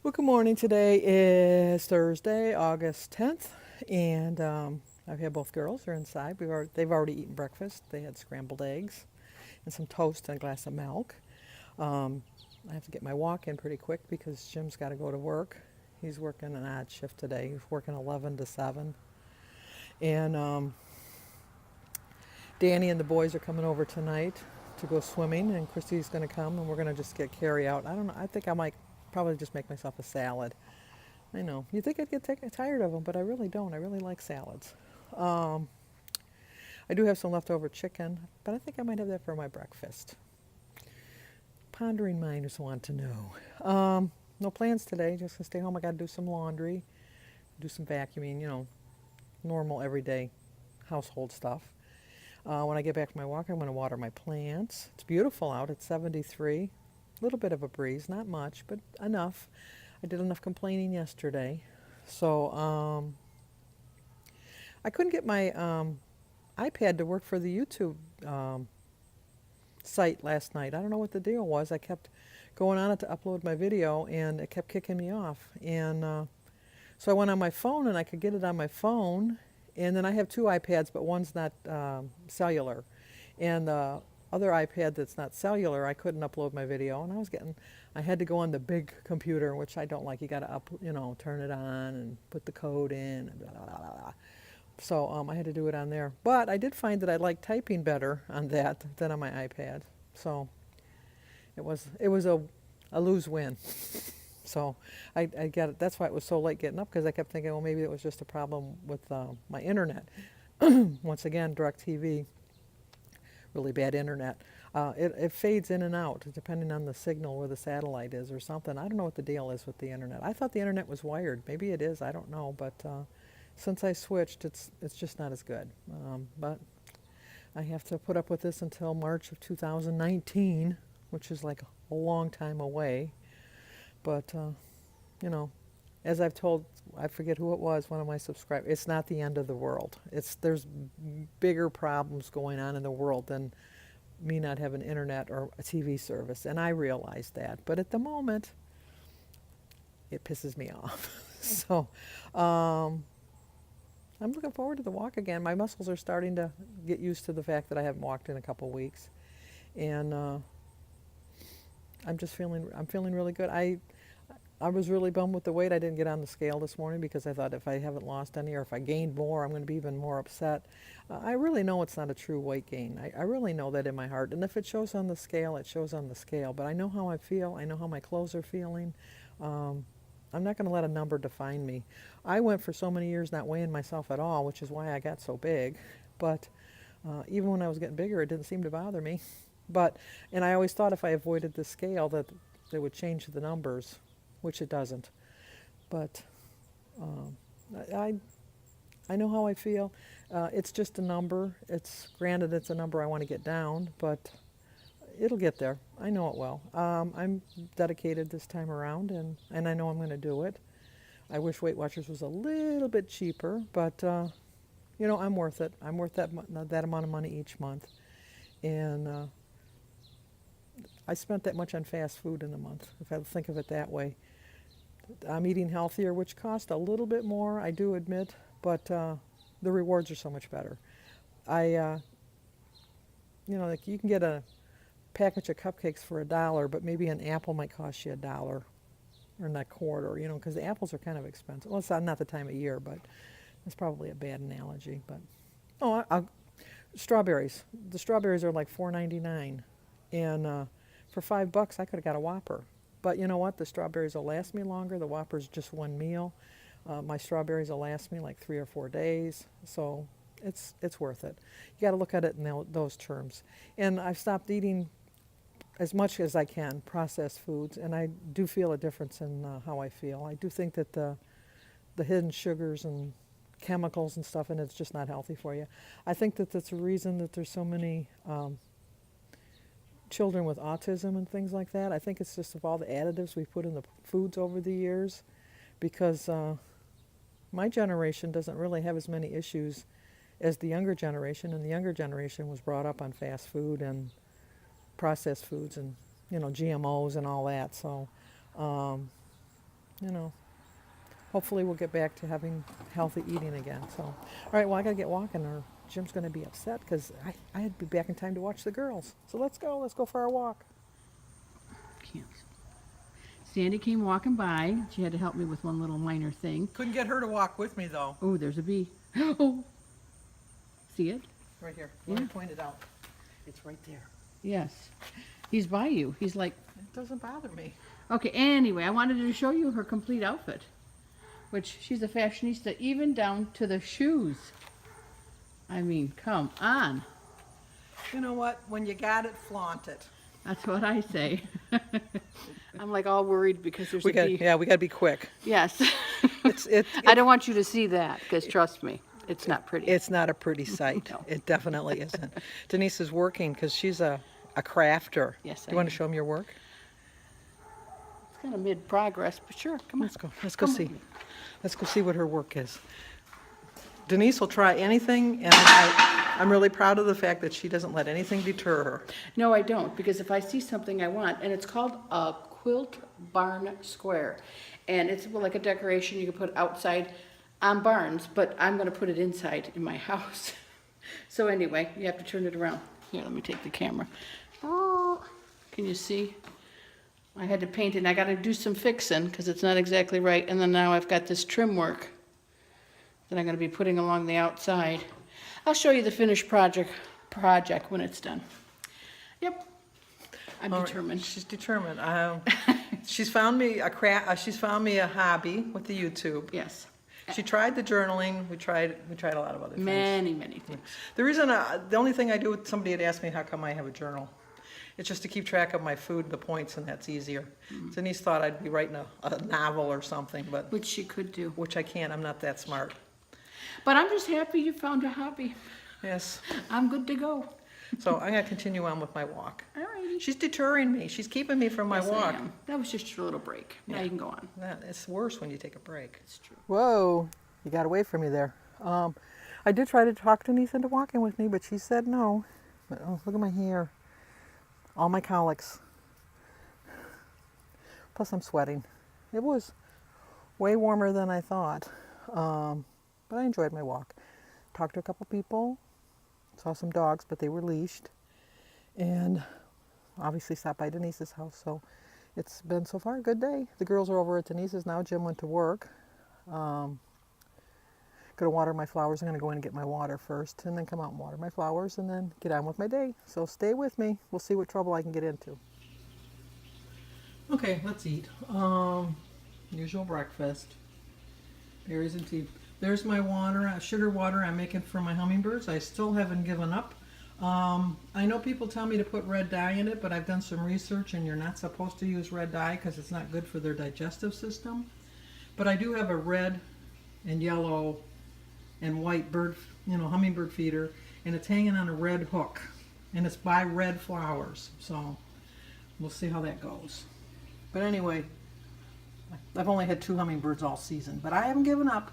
Well, good morning. Today is Thursday, August 10th, and I've had both girls. They're inside. They've already eaten breakfast. They had scrambled eggs and some toast and a glass of milk. Um, I have to get my walk in pretty quick because Jim's got to go to work. He's working an odd shift today. He's working 11 to 7. And Danny and the boys are coming over tonight to go swimming, and Christy's going to come, and we're going to just get carry out. I don't know. I think I might probably just make myself a salad. I know. You think I'd get tired of them, but I really don't. I really like salads. Um, I do have some leftover chicken, but I think I might have that for my breakfast. Pondering minds want to know. No plans today. Just gonna stay home. I got to do some laundry, do some vacuuming. Normal everyday household stuff. When I get back from my walk, I'm going to water my plants. It's beautiful out. It's 73. A little bit of a breeze, not much, but enough. I did enough complaining yesterday. So I couldn't get my iPad to work for the YouTube site last night. I don't know what the deal was. I kept going on it to upload my video, and it kept kicking me off. And so I went on my phone, and I could get it on my phone. And then I have two iPads, but one's not cellular. And the other iPad that's not cellular, I couldn't upload my video. And I had to go on the big computer, which I don't like. You got to turn it on and put the code in, and blah, blah, blah, blah. So I had to do it on there. But I did find that I like typing better on that than on my iPad. So it was a lose win. So I get it. That's why it was so late getting up, because I kept thinking, well, maybe it was just a problem with my internet. Once again, DirecTV, really bad internet. It fades in and out depending on the signal where the satellite is or something. I don't know what the deal is with the internet. I thought the internet was wired. Maybe it is. I don't know. But since I switched, it's just not as good. But I have to put up with this until March of 2019, which is like a long time away. But you know, as I've told, I forget who it was, one of my subscribers, it's not the end of the world. There's bigger problems going on in the world than me not having internet or a TV service, and I realize that. But at the moment, it pisses me off. So I'm looking forward to the walk again. My muscles are starting to get used to the fact that I haven't walked in a couple weeks, and I'm feeling really good. I was really bummed with the weight. I didn't get on the scale this morning because I thought if I haven't lost any or if I gained more, I'm going to be even more upset. I really know it's not a true weight gain. I really know that in my heart. And if it shows on the scale, it shows on the scale. But I know how I feel. I know how my clothes are feeling. I'm not going to let a number define me. I went for so many years not weighing myself at all, which is why I got so big. But even when I was getting bigger, it didn't seem to bother me. And I always thought if I avoided the scale that they would change the numbers, which it doesn't. But um, I, I know how I feel. It's just a number. Granted, it's a number I want to get down, but it'll get there. I know it will. I'm dedicated this time around, and I know I'm going to do it. I wish Weight Watchers was a little bit cheaper, but I'm worth it. I'm worth that amount of money each month, and I spent that much on fast food in a month, if I think of it that way. I'm eating healthier, which cost a little bit more, I do admit, but the rewards are so much better. Like you can get a package of cupcakes for $1, but maybe an apple might cost you $1 or not quarter, because the apples are kind of expensive. Well, it's not the time of year, but that's probably a bad analogy. But strawberries. The strawberries are like $4.99, and for $5, I could have got a Whopper. But you know what? The strawberries will last me longer. The Whopper's just one meal. My strawberries will last me like 3 or 4 days, so it's worth it. You got to look at it in those terms. And I've stopped eating as much as I can processed foods, and I do feel a difference in how I feel. I do think that the hidden sugars and chemicals and stuff, and it's just not healthy for you. I think that that's a reason that there's so many children with autism and things like that. I think it's just of all the additives we've put in the foods over the years, because my generation doesn't really have as many issues as the younger generation, and the younger generation was brought up on fast food and processed foods and GMOs and all that. So you know, hopefully we'll get back to having healthy eating again. So, all right, well, I got to get walking or Jim's going to be upset because I had to be back in time to watch the girls. So let's go for our walk. Can't. Sandy came walking by. She had to help me with one little minor thing. Couldn't get her to walk with me, though. Oh, there's a bee. Oh, see it? Right here. Let me Yeah. point it out. It's right there. Yes. He's by you. He's like, It doesn't bother me. okay, anyway, I wanted to show you her complete outfit, which she's a fashionista, even down to the shoes. I mean, come on. You know what? When you got it, flaunt it. That's what I say. I'm like all worried because there's We a got, bee. yeah, we got to be quick. Yes. It's I don't want you to see that because trust me, it's not pretty. it's not a pretty sight. No. It definitely isn't. Denise is working because she's a crafter. Yes, Do I you want to am. show them your work? It's kind of mid-progress, but sure, come on. Let's go. Let's go Come see. with me. Let's go see what her work is. Denise will try anything, and I'm really proud of the fact that she doesn't let anything deter her. No, I don't, because if I see something I want, and it's called a quilt barn square, and it's like a decoration you can put outside on barns, but I'm gonna put it inside in my house. So anyway, you have to turn it around. Here, let me take the camera. Can you see? I had to paint it, and I gotta do some fixing, because it's not exactly right, and then now I've got this trim work that I'm gonna be putting along the outside. I'll show you the finished project when it's done. Yep, I'm All right, determined. She's determined. She's found me she's found me a hobby with the YouTube. Yes, She tried the journaling. We tried a lot of other things. many things. The only thing I do, somebody had asked me how come I have a journal. It's just to keep track of my food, the points, and that's easier. Denise thought I'd be writing a novel or something, but Which she could do. which I can't. I'm not that smart. But I'm just happy you found a hobby. Yes. I'm good to go. So I'm gonna continue on with my walk. Alrighty. She's deterring me. She's keeping me from my Yes, I walk. am. That was just your little break. Now you can go on. It's worse when you take a break. It's true. Whoa, you got away from me there. I did try to talk Denise into walking with me, but she said no. But, oh, look at my hair. All my colics. Plus I'm sweating. It was way warmer than I thought. But I enjoyed my walk. Talked to a couple people. Saw some dogs, but they were leashed. And obviously stopped by Denise's house. So it's been so far a good day. The girls are over at Denise's now. Jim went to work. Gonna water my flowers. I'm gonna go in and get my water first and then come out and water my flowers and then get on with my day. So stay with me. We'll see what trouble I can get into. Okay, let's eat. Usual breakfast. Berries and tea. There's my water, sugar water I'm making for my hummingbirds. I still haven't given up. I know people tell me to put red dye in it, but I've done some research and you're not supposed to use red dye because it's not good for their digestive system. But I do have a red and yellow and white hummingbird feeder, and it's hanging on a red hook, and it's by Red Flowers. So we'll see how that goes. But anyway, I've only had 2 hummingbirds all season, but I haven't given up.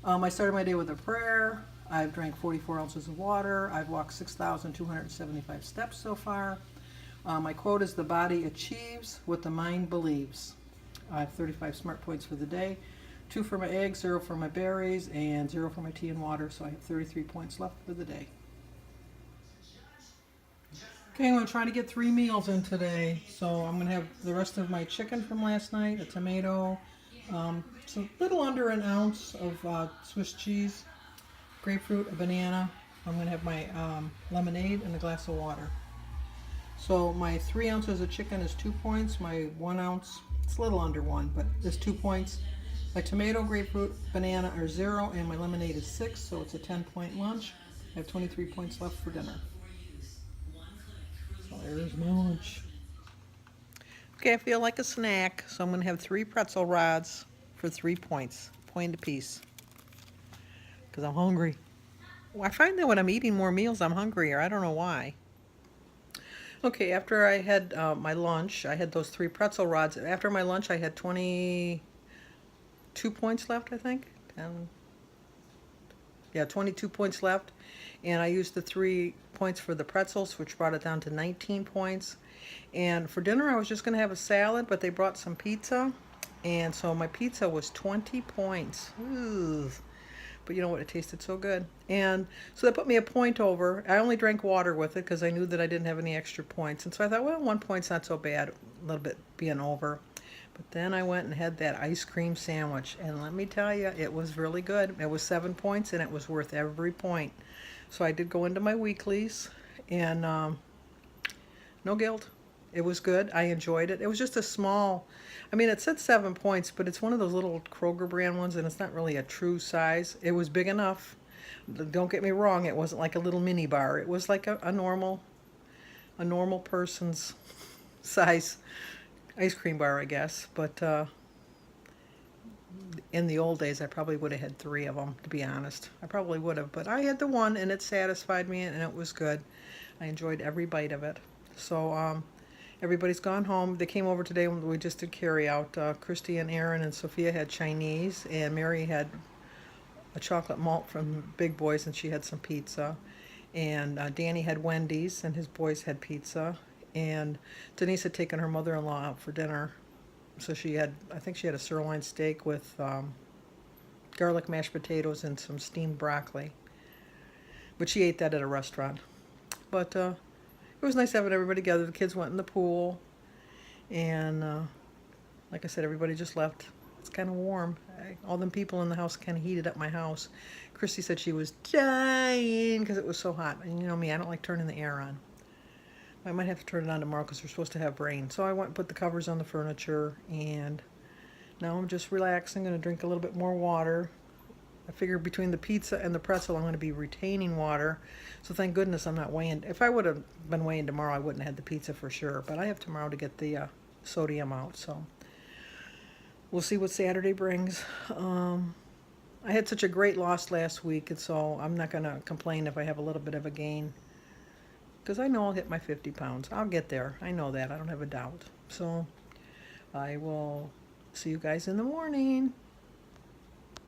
I started my day with a prayer. I've drank 44 ounces of water. I've walked 6,275 steps so far. My quote is, "The body achieves what the mind believes." I have 35 smart points for the day. 2 for my eggs, 0 for my berries, and 0 for my tea and water, so I have 33 points left for the day. Okay, I'm going to try to get 3 meals in today. So I'm going to have the rest of my chicken from last night, a tomato, so a little under an ounce of Swiss cheese, grapefruit, a banana. I'm going to have my lemonade and a glass of water. So my 3 ounces of chicken is 2 points. My 1 ounce, it's a little under 1, but it's 2 points. My tomato, grapefruit, banana are 0, and my lemonade is 6, so it's a 10-point lunch. I have 23 points left for dinner. So there's my lunch. Okay, I feel like a snack, so I'm going to have 3 pretzel rods for 3 points, point apiece, because I'm hungry. Well, I find that when I'm eating more meals, I'm hungrier. I don't know why. Okay, after I had my lunch, I had those 3 pretzel rods. After my lunch, I had 22 points left, I think. 22 points left. And I used the 3 points for the pretzels, which brought it down to 19 points. And for dinner, I was just going to have a salad, but they brought some pizza. And so my pizza was 20 points. Ugh. But you know what? It tasted so good. And so that put me a point over. I only drank water with it because I knew that I didn't have any extra points. And so I thought, well, 1 point's not so bad, a little bit being over. But then I went and had that ice cream sandwich. And let me tell you, it was really good. It was 7 points and it was worth every point. So I did go into my weeklies and no guilt. It was good. I enjoyed it. It was just a small, I mean, it said 7 points, but it's one of those little Kroger brand ones, and it's not really a true size. It was big enough. Don't get me wrong. It wasn't like a little mini bar. It was like a normal person's size ice cream bar, I guess. But in the old days, I probably would have had 3 of them, to be honest. I probably would have, but I had the one, and it satisfied me, and it was good. I enjoyed every bite of it. So, everybody's gone home. They came over today when we just did carry out. Christy and Aaron and Sophia had Chinese, and Mary had a chocolate malt from Big Boys, and she had some pizza. And Danny had Wendy's, and his boys had pizza. And Denise had taken her mother-in-law out for dinner. So she had, I think she had a sirloin steak with garlic mashed potatoes and some steamed broccoli. But she ate that at a restaurant. But it was nice having everybody together. The kids went in the pool, and like I said, everybody just left. It's kind of warm. All them people in the house kind of heated up my house. Christy said she was dying because it was so hot. And you know me, I don't like turning the air on. I might have to turn it on tomorrow because we're supposed to have rain. So I went and put the covers on the furniture, and now I'm just relaxing. I'm going to drink a little bit more water. I figure between the pizza and the pretzel, I'm going to be retaining water. So thank goodness I'm not weighing. If I would have been weighing tomorrow, I wouldn't have had the pizza for sure. But I have tomorrow to get the sodium out. So we'll see what Saturday brings. I had such a great loss last week, and so I'm not going to complain if I have a little bit of a gain. Because I know I'll hit my 50 pounds. I'll get there. I know that. I don't have a doubt. So I will see you guys in the morning.